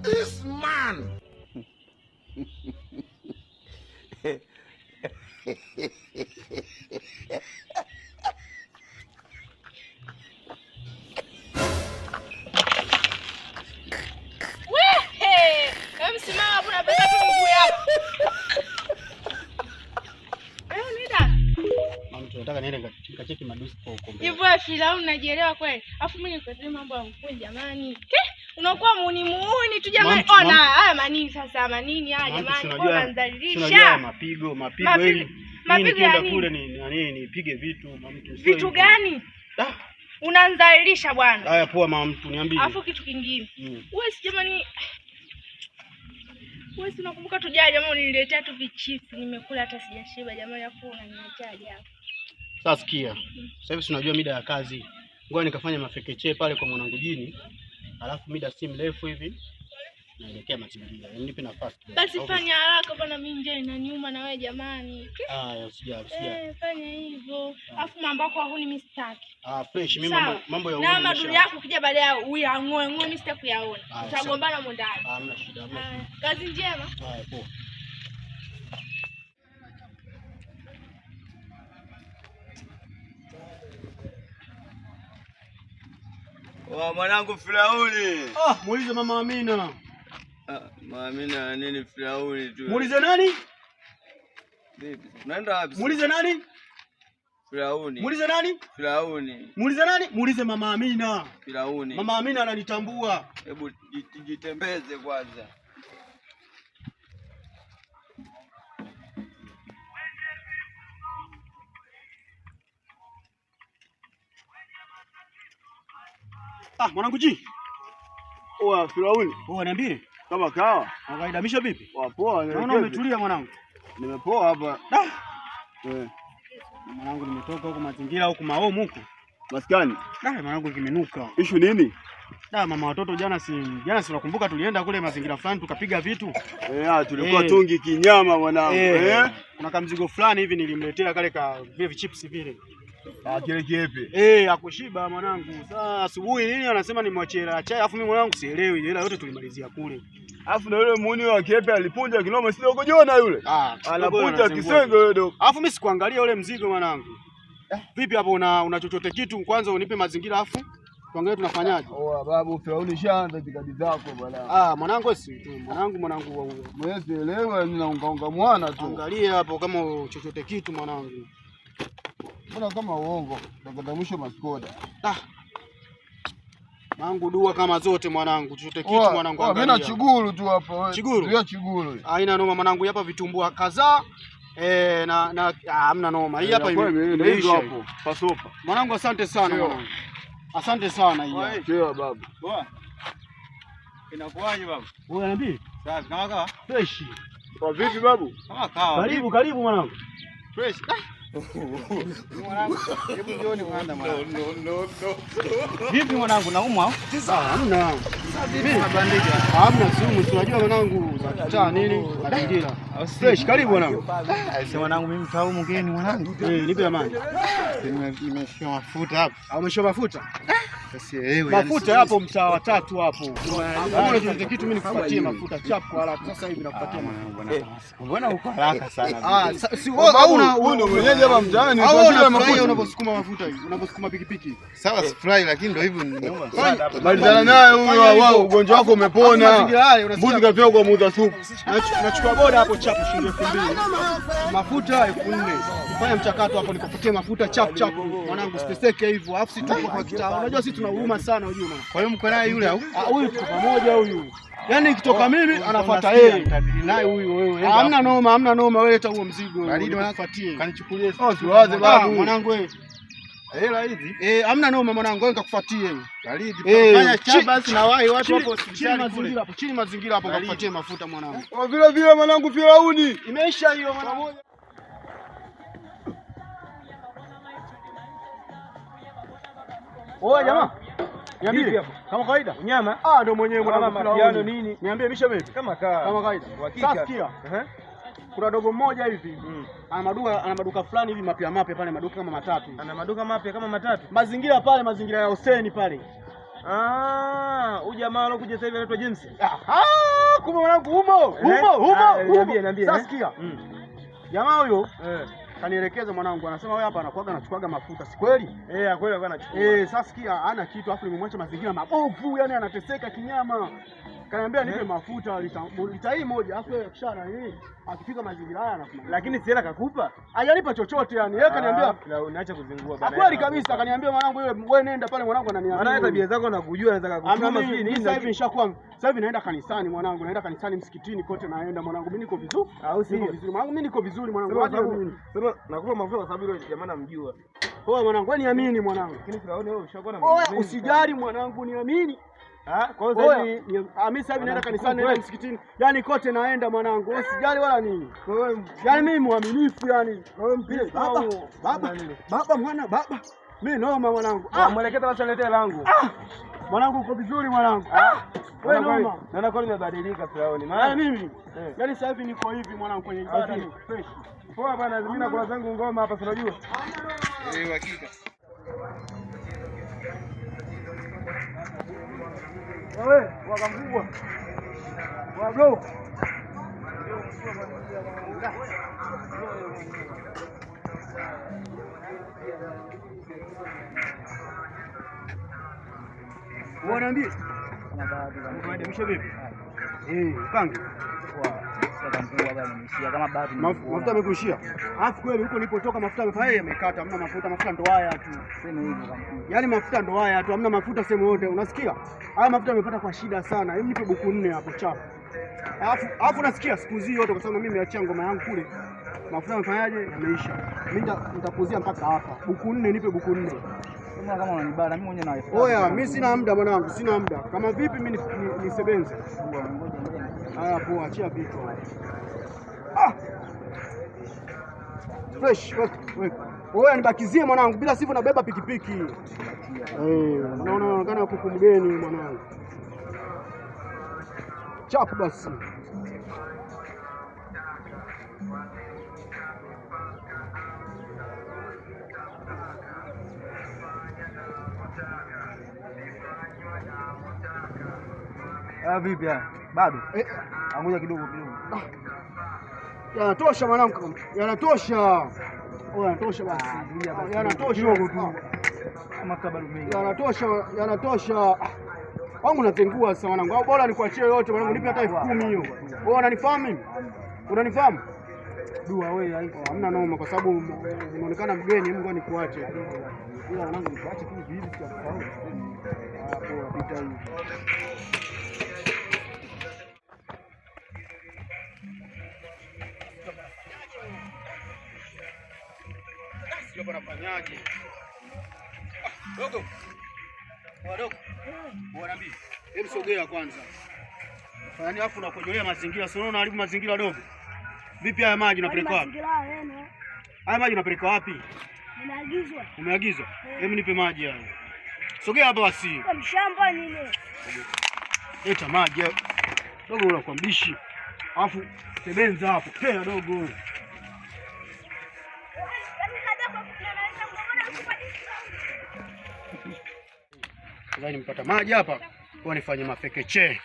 This man. Msimama kuna pesa tu mguu yako. Nenda. Mama tunataka niende nikacheki madusi kwa huko mbele. Hivyo filamu unajielewa kweli? Afu mimi nikueleze mambo ya mkuu jamani. Unakuwa muuni tu jamani. Ona haya manini sasa manini haya jamani. Mbona ndalilisha? Tunajua mapigo hili. Mapigo ya kule ni nipige vitu mama mtu. Vitu gani? Unanzalilisha bwana. Haya poa mama mtu niambie. Afu kitu kingine. Wewe si jamani. Wewe si unakumbuka tu jana jamani nililetea tu vichips nimekula hata sijashiba jamani afu unaniletea hapo. Sasa sikia. Sasa hivi tunajua mida ya kazi. Ngoja nikafanya mafekeche pale kwa mwanangu jini. Alafu mida si mrefu hivi naelekea mazingira. Nipe nafasi. Basi fanya haraka bwana mimi nje inaniuma na wewe jamani. Haya usijali. Fanya hivyo. Alafu mambo yako huni mistaki. Fresh mimi mambo ya na maduri yako kija baadaye uyangoe mimi sitaki kuyaona. Tutagombana mondani. Hamna shida. Kazi njema. Haya poa. Wa mwanangu Firauni. Muulize mama Amina. Mama Amina nini Firauni tu? Muulize nani? Vipi? Unaenda wapi? Muulize nani? Firauni. Muulize nani? Firauni. Muulize nani? Muulize mama Amina. Firauni. Mama Amina ananitambua. Hebu jitembeze kwanza. Mwanangu ji. Oa Firauni. Niambie. Kama kawa. Unaidamisha vipi? Poa. Naona umetulia mwanangu. Nimepoa hapa. Mwanangu nimetoka huko mazingira huko maomu huko. Maskani. Mwanangu kimenuka. Issue nini? Mama watoto jana si unakumbuka tulienda kule mazingira fulani tukapiga vitu. Tulikuwa tungi kinyama mwanangu. Kuna kamzigo fulani hivi nilimletea kale ka vile chips vile. Kile kipi? Akushiba mwanangu. Sasa asubuhi nini anasema nimwachie chai afu mimi mwanangu sielewi ila yote tulimalizia kule. Afu na yule muuni wa kiepe alipunja kinoma sio kujona yule. Anapunja kisenge yule dogo. Afu mimi sikuangalia ule mzigo mwanangu. Vipi hapo una chochote kitu kwanza unipe mazingira afu tuangalie tunafanyaje. Babu Firauni shaanza tikadi zako bwana. Mwanangu mwanangu wewe sielewa ninaungaunga mwana tu. Angalia hapo kama chochote kitu mwanangu. Mbona kama uongo? Takata mwisho maskoda. Mangu dua kama zote mwanangu. Chochote kitu mwanangu angalia. Mimi na chiguru tu hapa wewe. Chiguru? Ndio chiguru. Haina noma mwanangu hapa vitumbua kadhaa. Hamna noma. Hii hapa hivi hapo. Pasopa. Mwanangu asante sana mwanangu. Asante sana hii. Ndio babu. Poa. Inakuaje babu? Wewe niambie. Safi kama kawa? Fresh. Kwa vipi babu? Kama kawa. Karibu mwanangu. Fresh. Mwanangu, hebu jioni kwanza mwanangu. No. Vipi mwanangu naumwa au? Hamna. Mimi mabandika. Hamna sumu, unajua mwanangu za kitaa nini? Mazingira. Fresh, karibu mwanangu. Sasa mwanangu mimi mtau mgeni mwanangu. Nipe amani. Nimeshia mafuta hapa. Au umeshia mafuta? Sielewi. Mafuta hapo mtaa wa 3 hapo. Mbona chochote kitu mimi nikupatie mafuta chapu kwa haraka. Sasa hivi nakupatia mafuta. Mbona uko haraka sana? Si wewe ndio mwenyeji hapa mtaani unashia mafuta unaposukuma mafuta hivi, unaposukuma pikipiki. Sawa fry lakini ndio hivyo nimeomba sana hapa. Balizana naye huyo ugonjwa wako umepona. Mbuzi kafia kwa muuza supu. Nachukua boda hapo chapu shilingi 2000. Mafuta 4000. Fanya mchakato hapo nikupatie mafuta chapu mwanangu siteseke hivyo. Alafu si tuko kwa kitaa. Unajua sisi tuna huruma sana unajua mwana. Kwa hiyo mko naye yule au? Huyu tuko pamoja huyu. Yaani ikitoka mimi anafuata yeye. Naye huyu wewe. Hamna noma wewe leta huo mzigo. Nikupatie. Kanichukulie. Siwaze babu. Mwanangu wewe. Hela hizi? Hamna noma mwanangu wewe nikakufuatie. Baridi. Fanya cha basi na wai watu hapo hospitali kule. Chini mazingira hapo nikakupatie mafuta mwanangu. Kwa vile mwanangu Firauni. Imeisha hiyo mwanangu. Jamaa. Niambie hapo. Kama kawaida? Nyama? Ndio mwenyewe mwanangu Firauni nini? Niambie misha vipi? Kama kawaida. Sasa sikia. Kuna dogo mmoja hivi. Ana maduka fulani hivi mapya pale maduka kama 3. Ana maduka mapya kama 3. Mazingira ya Hussein pale. Huyu jamaa alokuja sasa hivi anaitwa James. Kumbe mwanangu humo. Niambie. Sasa sikia. Jamaa huyo kanielekeza mwanangu, anasema wewe hapa anakuaga anachukuaga mafuta, si kweli? Kweli alikuwa anachukua. Sasa sikia, ana kitu afu nimemwacha mazingira mabovu, yani anateseka kinyama. Kaniambia nipe mafuta lita hii moja, afu kishana hii akifika mazingira haya anakuja. Lakini si hela kakupa? Hajanipa chochote yani. Yeye kaniambia unaacha kuzingua baadaye. Kweli kabisa, kaniambia mwanangu wewe nenda pale mwanangu ananiambia. Maana tabia zako nakujua, anaweza kukutuma sijui nini. Sasa hivi nishakuwa sasa hivi naenda kanisani mwanangu, naenda kanisani msikitini kote naenda mwanangu. Mimi niko vizuri. Au si vizuri mwanangu, mimi niko vizuri mwanangu. Sasa nakupa mafuta kwa sababu yule jamaa namjua. Poa mwanangu, wewe niamini mwanangu. Lakini tunaona wewe ushakuwa na mimi. Usijali mwanangu, niamini. Kwa hiyo mimi sasa hivi naenda kanisani, naenda msikitini. Yaani kote naenda mwanangu. Usijali wala nini. Yaani mimi muaminifu yani. Wewe mpile baba mwana baba. Mimi noma mwanangu. Mwelekeza basi niletee langu. Mwanangu uko vizuri mwanangu. Wewe noma. Naona kwa nimebadilika Firaoni. Maana mimi yaani sasa hivi niko hivi mwanangu kwenye ibada ni fresh. Poa bwana, mimi na kwa zangu ngoma hapa unajua. Hakika. Wewe waka mkubwa. Wa bro. Wanaambia kama baadhi ya mshe vipi? Pange. Kama baadhi mafuta yamekuishia. Alafu kweli huko nilipotoka mafuta yamekata, hamna mafuta ndo haya tu. Sema hivyo kampuni. Yaani mafuta ndo haya tu, hamna mafuta sehemu yote. Unasikia? Haya mafuta yamepata kwa shida sana. Hebu nipe buku 4 hapo chafu. Alafu nasikia siku hizi yote kwa sababu mimi nimeachia ngoma yangu kule. Mafuta yamefanyaje? Yameisha. Mimi nitapuzia mpaka hapa. Buku 4 nipe buku 4. Kama unanibara mimi mwenyewe na Oya, mimi sina muda mwanangu, sina muda. Kama vipi mimi nisebenze? Haya poa, achia vitu. Fresh, weka. Oya nibakizie mwanangu, bila sivyo nabeba pikipiki. Unaonekana kuku mgeni mwanangu. Chapu basi. Vipi bado? Angoja kidogo. Yanatosha mwanangu. Yanatosha. Yanatosha basi. Yanatosha tu. Mafuta bado mengi. Yanatosha. Wangu natengua sasa mwanangu. Au bora nikuachie yote mwanangu, nipe hata 10,000 hiyo. Wewe unanifahamu mimi? Unanifahamu? Dua wewe haiko. Hamna noma kwa sababu unaonekana mgeni, Mungu nikuache. Ila mwanangu nikuache tu hivi kwa sababu. Poa pita hivi. Sio nafanyaje? Dogo. Wadogo. Wanaambia. Hebu sogea kwanza. Yaani afu unakojolea mazingira, sio unaona haribu mazingira dogo. Vipi haya maji unapeleka wapi? Haya maji unapeleka wapi? Nimeagizwa. Umeagizwa? Hebu nipe maji haya. Sogea hapa basi. Kwa mshamba nini? Leta maji. Dogo unakuwa mbishi. Alafu sebenza hapo. Pea dogo. Sasa nimpata maji hapa. Kwa nifanye mafekeche.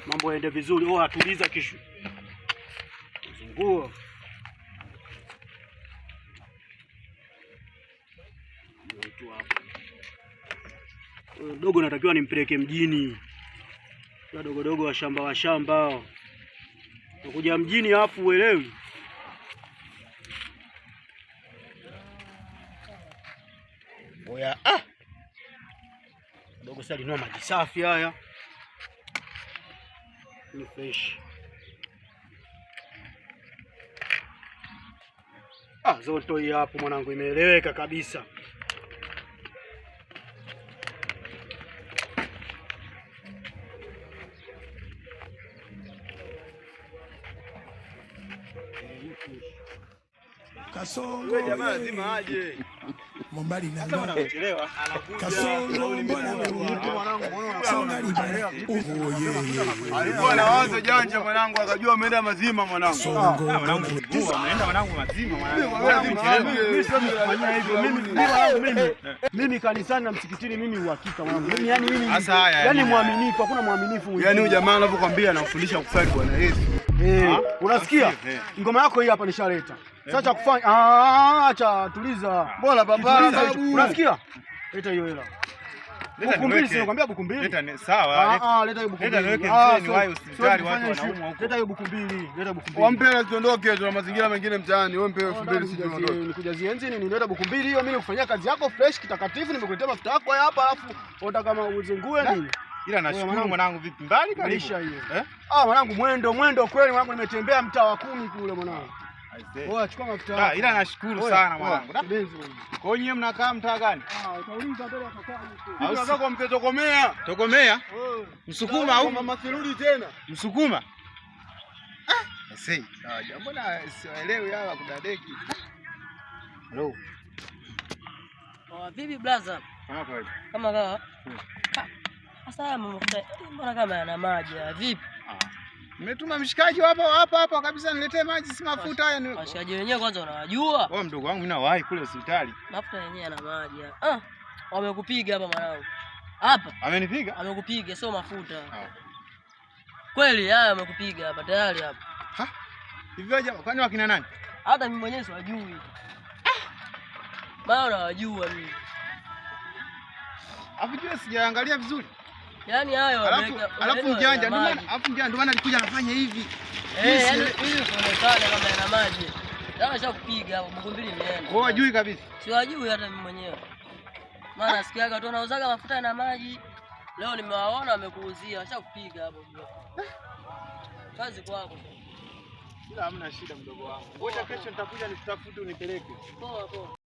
Mambo yaende vizuri. Atuliza kishu. Zunguo. Dogo natakiwa nimpeleke mjini. Dogo wa shamba. Nakuja mjini hafu uelewi. Oya dogo sasa linua maji safi haya. Ni fresh. Zoto hii hapo mwanangu imeeleweka kabisa. Kasongo jamaa lazima aje. Mwambali na anachelewa. Alikuwa na wazo janja mwanangu, akajua ameenda mazima mwanangu. Ameenda mwanangu mazima mwanangu. Mimi kanisani na msikitini mimi uhakika mwanangu. Yaani mwaminifu, hakuna mwaminifu mwingine. Yaani huyu jamaa anapokambia anakufundisha kusali Bwana Yesu. Unasikia? Ngoma yako hii hapa nishaleta. Sasa cha kufanya acha tuliza. Bora baba. Unasikia? Leta hiyo hela. Buku mbili sio kwambia buku mbili. Leta sawa. Leta hiyo buku mbili. Leta niweke mzee wahi hospitali watu wanaumwa huko. Leta hiyo buku mbili. Leta buku mbili. Wampe hela tuondoke, tuna mazingira mengine mtaani. Wewe mpe 2000 sisi tuondoke. Nikujazie enzi nini? Leta buku mbili hiyo, mimi nikufanyia kazi yako fresh kitakatifu, nimekuletea mafuta yako hapa alafu unataka kama uzengue nini? Ila nashukuru mwanangu, vipi mbali karibu. Mwanangu mwendo kweli mwanangu, nimetembea mtaa wa 10 kule mwanangu. Oa chukua mafuta yako. Ila nashukuru sana mwanangu. Kwa hiyo mnakaa mtaa gani? Utauliza mbele ya kaka huko. Au sasa kwa mpe Tokomea? Tokomea? Msukuma au mama Sirudi tena? Msukuma? Sasa, mbona sielewi hawa kudadeki. Hello. Vipi blaza? Kama kawaida. Kama kawa? Sasa mafuta mbona kama yana maji vipi? Nimetuma mshikaji hapa kabisa niletee maji, si mafuta haya ni. Mshikaji wenyewe kwanza unawajua? Wewe mdogo wangu mimi nawahi kule hospitali. Mafuta yenyewe yana maji. Wamekupiga hapa mwanangu. Hapa? Amenipiga? Amekupiga sio mafuta. Kweli haya wamekupiga hapa tayari hapa. Hivyo jamaa kwani wakina nani? Hata mimi mwenyewe siwajui. Bado nawajua mimi. Afijue sijaangalia vizuri. Yaani hayo alafu mjanja ndio maana alikuja anafanya hivi. Yaani ili kuonekana kama yana maji. Sasa shakupiga hapo buku mbili niende. Wewe hujui kabisa? Siwajui hata mimi mwenyewe. Maana nasikiaga tu wanauzaga mafuta na maji. Leo nimewaona wamekuuzia, washakupiga hapo. Kazi kwako. Ila hamna shida mdogo wangu. Ngoja kesho nitakuja nikutafute unipeleke. Poa.